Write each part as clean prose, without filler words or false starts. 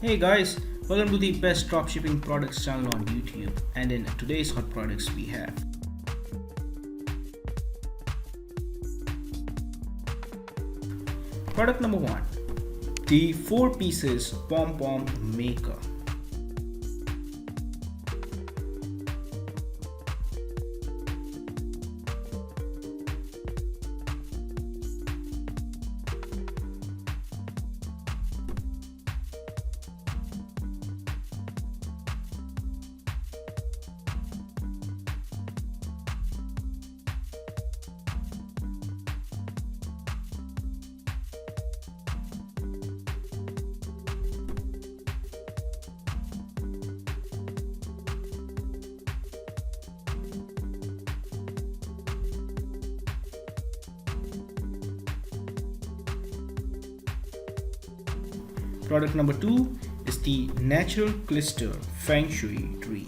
Hey guys, welcome to the best dropshipping products channel on YouTube. And in today's hot products, we have product number one, the 4 pieces pom pom maker. Product number 2 is the natural cluster feng shui tree.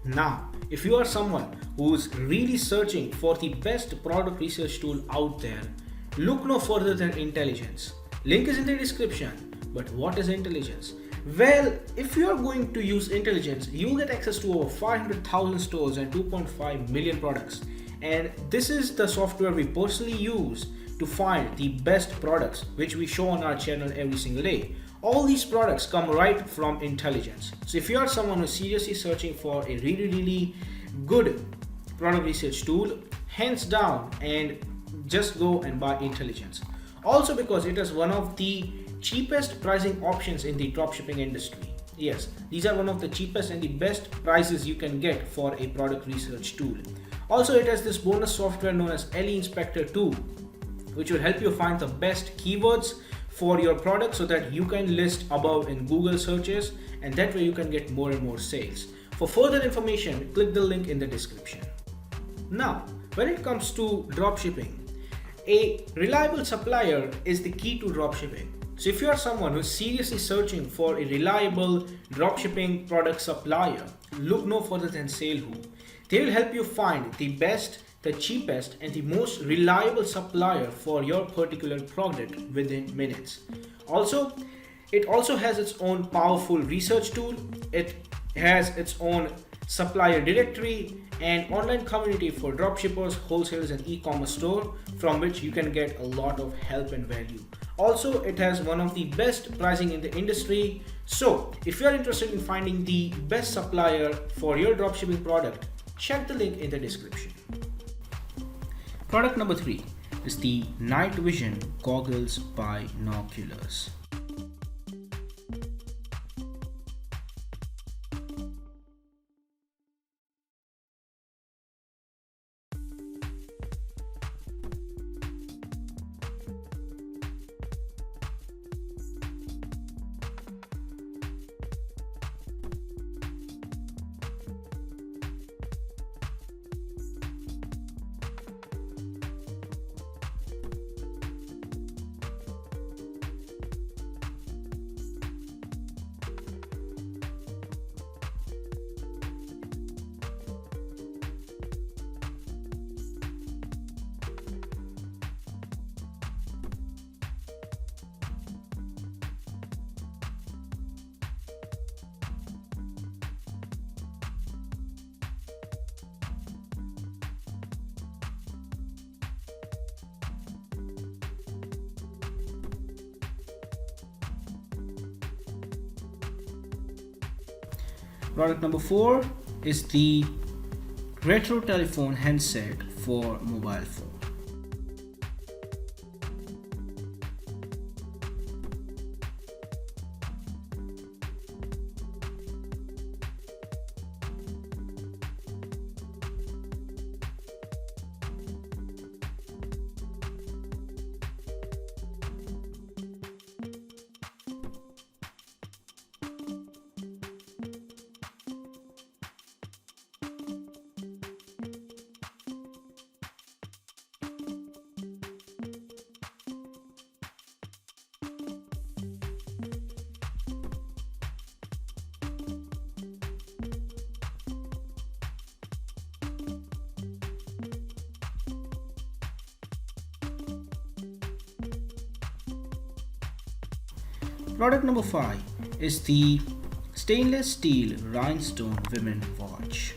Now, if you are someone who's really searching for the best product research tool out there, look no further than Intelligence. Link is in the description. But what is Intelligence? Well, if you are going to use Intelligence, you get access to over 500,000 stores and 2.5 million products. And this is the software we personally use to find the best products which we show on our channel every single day. All these products come right from Intelligence. So if you are someone who's seriously searching for a really good product research tool, hands down and just go and buy Intelligence. Also because it is one of the cheapest pricing options in the dropshipping industry. Yes, these are one of the cheapest and the best prices you can get for a product research tool. Also, it has this bonus software known as Aliexpress 2, which will help you find the best keywords for your product so that you can list above in Google searches, and that way you can get more and more sales. For further information, click the link in the description. Now, when it comes to dropshipping, a reliable supplier is the key to dropshipping. So if you are someone who is seriously searching for a reliable dropshipping product supplier, look no further than SaleWho. They will help you find the best, the cheapest and the most reliable supplier for your particular product within minutes. Also, it also has its own powerful research tool. It has its own supplier directory and online community for dropshippers, wholesalers and e-commerce store from which you can get a lot of help and value. Also, it has one of the best pricing in the industry. So if you are interested in finding the best supplier for your dropshipping product, check the link in the description. Product number 3 is the Night Vision Goggles by Binoculars. Product number 4 is the retro telephone handset for mobile phone. Product number 5 is the stainless steel rhinestone women watch.